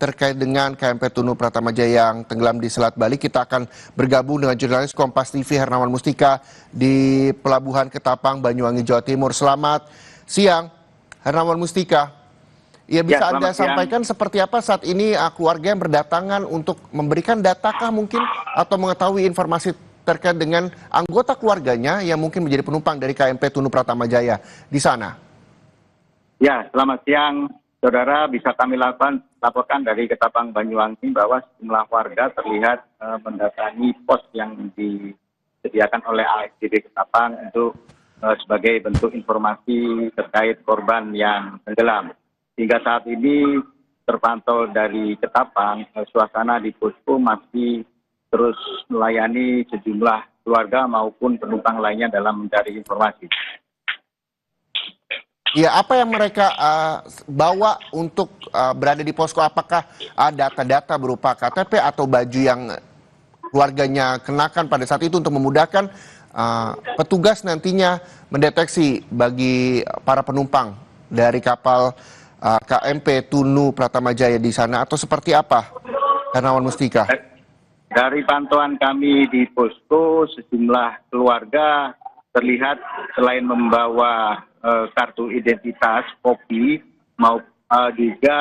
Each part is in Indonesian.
terkait dengan KMP Tunu Pratamajaya yang tenggelam di Selat Bali. Kita akan bergabung dengan jurnalis Kompas TV Hernawan Mustika di Pelabuhan Ketapang, Banyuwangi, Jawa Timur. Selamat siang, Hernawan Mustika. Ya, bisa Anda sampaikan seperti apa saat ini keluarga yang berdatangan untuk memberikan datakah mungkin atau mengetahui informasi terkait dengan anggota keluarganya yang mungkin menjadi penumpang dari KMP Tunu Pratamajaya di sana? Ya, selamat siang, saudara. Bisa kami laporkan dari Ketapang Banyuwangi bahwa sejumlah warga terlihat mendatangi pos yang disediakan oleh ASDP Ketapang untuk sebagai bentuk informasi terkait korban yang tenggelam. Hingga saat ini terpantau dari Ketapang, suasana di posko masih terus melayani sejumlah keluarga maupun penumpang lainnya dalam mencari informasi. Ya, apa yang mereka bawa untuk berada di posko? Apakah data-data berupa KTP atau baju yang keluarganya kenakan pada saat itu untuk memudahkan petugas nantinya mendeteksi bagi para penumpang dari kapal KMP Tunu Pratamajaya di sana, atau seperti apa, Hernawan Mustika? Dari pantauan kami di posko, sejumlah keluarga terlihat selain membawa kartu identitas, kopi, maupun juga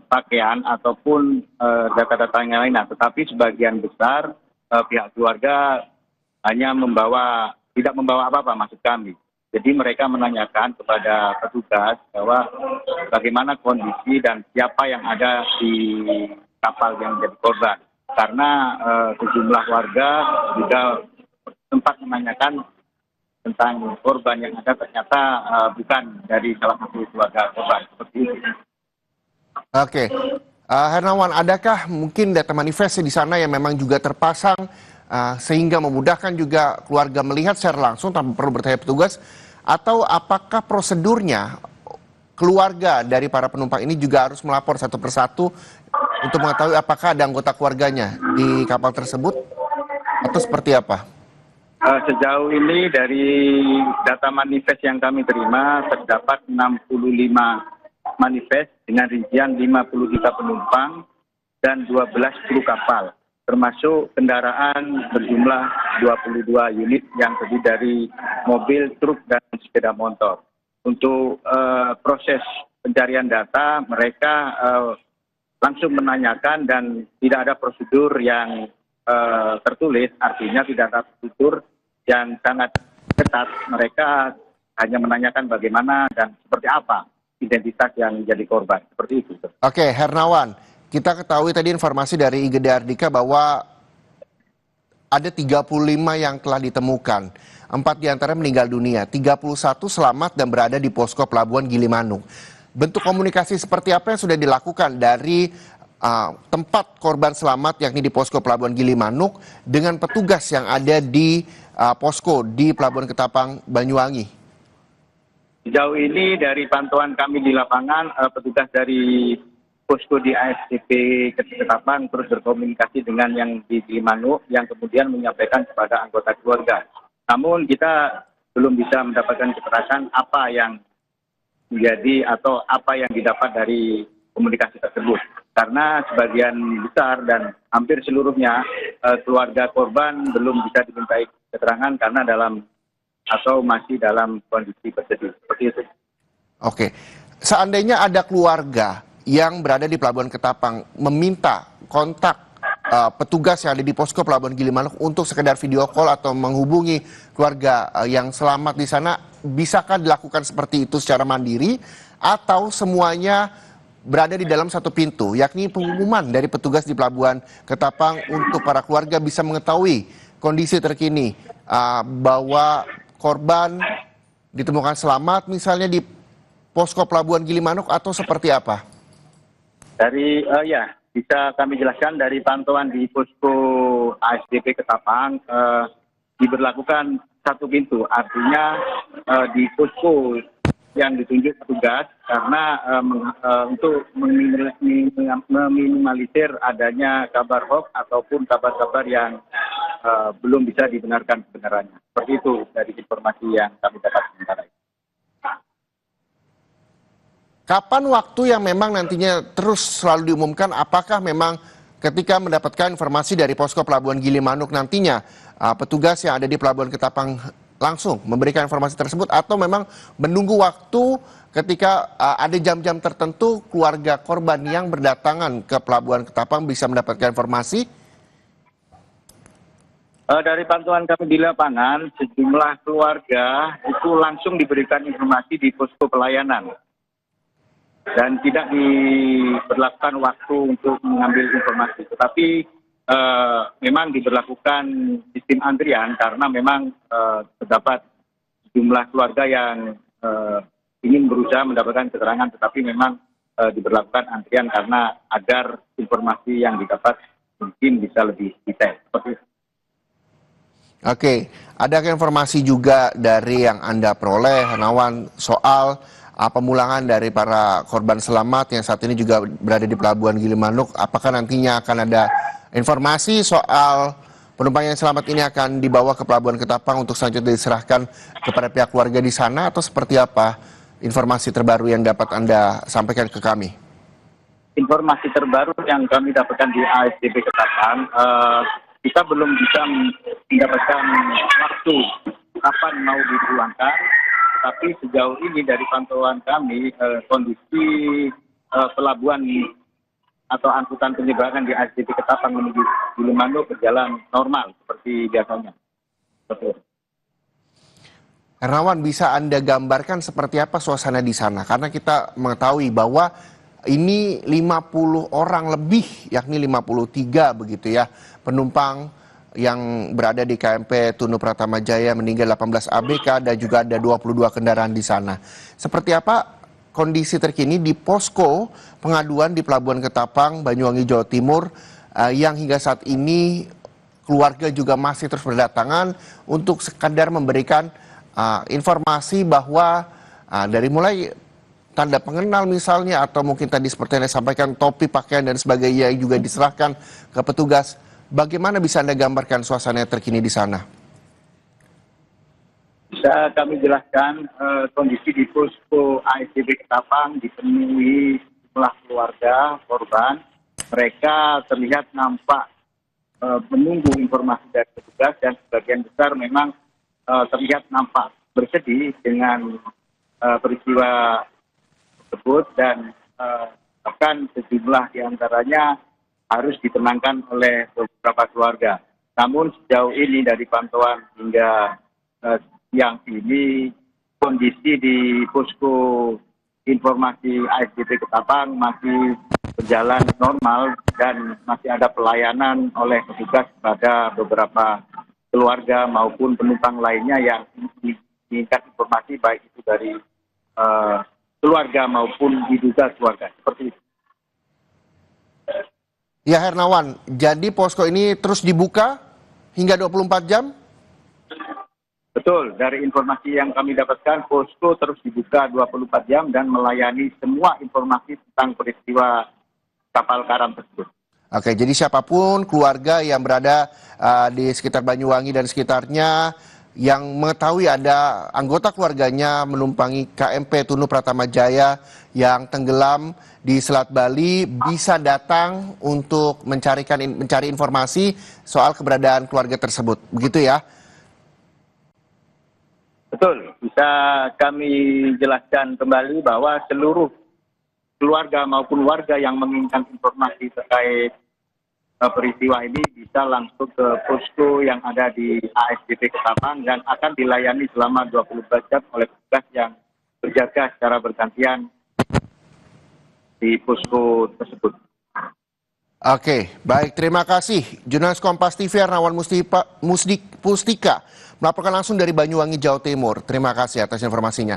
pakaian ataupun data-data yang lain. Tetapi sebagian besar pihak keluarga hanya tidak membawa apa-apa, maksud kami. Jadi mereka menanyakan kepada petugas bahwa bagaimana kondisi dan siapa yang ada di kapal yang menjadi korban. Karena sejumlah warga juga sempat menanyakan tentang korban yang ada ternyata bukan dari salah satu keluarga korban. Seperti itu. Oke. Hernawan, adakah mungkin data manifest di sana yang memang juga terpasang sehingga memudahkan juga keluarga melihat secara langsung tanpa perlu bertanya petugas, atau apakah prosedurnya keluarga dari para penumpang ini juga harus melapor satu persatu untuk mengetahui apakah ada anggota keluarganya di kapal tersebut, atau seperti apa? Sejauh ini dari data manifest yang kami terima terdapat 65 manifest dengan rincian 53 penumpang dan 12 kru kapal, termasuk kendaraan berjumlah 22 unit yang terdiri dari mobil, truk, dan sepeda motor. Untuk proses pencarian data, mereka langsung menanyakan dan tidak ada prosedur yang tertulis, artinya tidak ada prosedur yang sangat ketat. Mereka hanya menanyakan bagaimana dan seperti apa identitas yang menjadi korban. Seperti itu. Oke, Hernawan. Kita ketahui tadi informasi dari Igede Ardika bahwa ada 35 yang telah ditemukan. 4 diantara meninggal dunia, 31 selamat dan berada di posko Pelabuhan Gilimanuk. Bentuk komunikasi seperti apa yang sudah dilakukan dari tempat korban selamat yakni di posko Pelabuhan Gilimanuk dengan petugas yang ada di posko di Pelabuhan Ketapang, Banyuwangi? Sejauh ini dari pantauan kami di lapangan, petugas dari posko di ASDP Ketapang terus berkomunikasi dengan yang di Gilimanuk yang kemudian menyampaikan kepada anggota keluarga. Namun kita belum bisa mendapatkan keterangan apa yang menjadi atau apa yang didapat dari komunikasi tersebut. Karena sebagian besar dan hampir seluruhnya keluarga korban belum bisa dimintai keterangan karena masih dalam kondisi bersedih. Seperti itu. Oke, seandainya ada keluarga yang berada di Pelabuhan Ketapang meminta kontak petugas yang ada di posko Pelabuhan Gilimanuk untuk sekedar video call atau menghubungi keluarga yang selamat di sana, bisakah dilakukan seperti itu secara mandiri atau semuanya berada di dalam satu pintu, yakni pengumuman dari petugas di Pelabuhan Ketapang untuk para keluarga bisa mengetahui kondisi terkini bahwa korban ditemukan selamat misalnya di posko Pelabuhan Gilimanuk, atau seperti apa? Bisa kami jelaskan dari pantauan di posko ASDP Ketapang diberlakukan satu pintu, artinya di posko yang ditunjuk petugas karena untuk meminimalisir adanya kabar hoax ataupun kabar-kabar yang belum bisa dibenarkan kebenarannya. Seperti itu dari informasi yang kami dapat sementara ini. Kapan waktu yang memang nantinya terus selalu diumumkan, apakah memang ketika mendapatkan informasi dari posko Pelabuhan Gilimanuk nantinya petugas yang ada di Pelabuhan Ketapang langsung memberikan informasi tersebut, atau memang menunggu waktu ketika ada jam-jam tertentu keluarga korban yang berdatangan ke Pelabuhan Ketapang bisa mendapatkan informasi? Dari pantauan kami di lapangan, sejumlah keluarga itu langsung diberikan informasi di posko pelayanan dan tidak diberlakukan waktu untuk mengambil informasi. Tetapi memang diberlakukan sistem antrian karena memang terdapat sejumlah keluarga yang ingin berusaha mendapatkan keterangan, tetapi memang diberlakukan antrian karena agar informasi yang didapat mungkin bisa lebih detail. Seperti itu. Oke, ada informasi juga dari yang Anda peroleh, Hernawan, soal pemulangan dari para korban selamat yang saat ini juga berada di Pelabuhan Gilimanuk. Apakah nantinya akan ada informasi soal penumpang yang selamat ini akan dibawa ke Pelabuhan Ketapang untuk selanjutnya diserahkan kepada pihak keluarga di sana, atau seperti apa informasi terbaru yang dapat Anda sampaikan ke kami? Informasi terbaru yang kami dapatkan di ASDP Ketapang, kita belum bisa mendapatkan waktu kapan mau dipulangkan, tapi sejauh ini dari pantauan kami kondisi pelabuhan atau angkutan penyeberangan di ASDP Ketapang menuju Gilimanuk berjalan normal seperti biasanya. Betul. Hernawan, bisa Anda gambarkan seperti apa suasana di sana? Karena kita mengetahui bahwa ini 50 orang lebih, yakni 53 begitu ya, penumpang yang berada di KMP Tunu Pratama Jaya meninggal 18 ABK dan juga ada 22 kendaraan di sana. Seperti apa kondisi terkini di posko pengaduan di Pelabuhan Ketapang, Banyuwangi, Jawa Timur yang hingga saat ini keluarga juga masih terus berdatangan untuk sekadar memberikan informasi bahwa dari mulai tanda pengenal misalnya, atau mungkin tadi seperti yang saya sampaikan topi, pakaian dan sebagainya yang juga diserahkan ke petugas. Bagaimana bisa Anda gambarkan suasana terkini di sana? Bisa kami jelaskan kondisi di posko ASDP Ketapang dipenuhi jumlah keluarga korban. Mereka terlihat nampak menunggu informasi dari petugas dan sebagian besar memang terlihat nampak bersedih dengan peristiwa tersebut, dan bahkan sejumlah diantaranya harus ditenangkan oleh beberapa keluarga. Namun sejauh ini dari pantauan hingga siang ini kondisi di posko informasi ASDP Ketapang masih berjalan normal dan masih ada pelayanan oleh petugas kepada beberapa keluarga maupun penumpang lainnya yang diinginkan informasi baik itu dari keluarga maupun diduga keluarga. Seperti itu. Ya Hernawan, jadi posko ini terus dibuka hingga 24 jam? Betul, dari informasi yang kami dapatkan, posko terus dibuka 24 jam dan melayani semua informasi tentang peristiwa kapal karam tersebut. Oke, jadi siapapun keluarga yang berada di sekitar Banyuwangi dan sekitarnya yang mengetahui ada anggota keluarganya menumpangi KMP Tunu Pratama Jaya yang tenggelam di Selat Bali bisa datang untuk mencari informasi soal keberadaan keluarga tersebut. Begitu ya? Betul, bisa kami jelaskan kembali bahwa seluruh keluarga maupun warga yang menginginkan informasi terkait peristiwa ini bisa langsung ke posko yang ada di ASDP Ketapang dan akan dilayani selama 24 jam oleh petugas yang berjaga secara bergantian di posko tersebut. Oke, baik, terima kasih. Jurnalis Kompas TV Hernawan Pustika melaporkan langsung dari Banyuwangi, Jawa Timur. Terima kasih atas informasinya.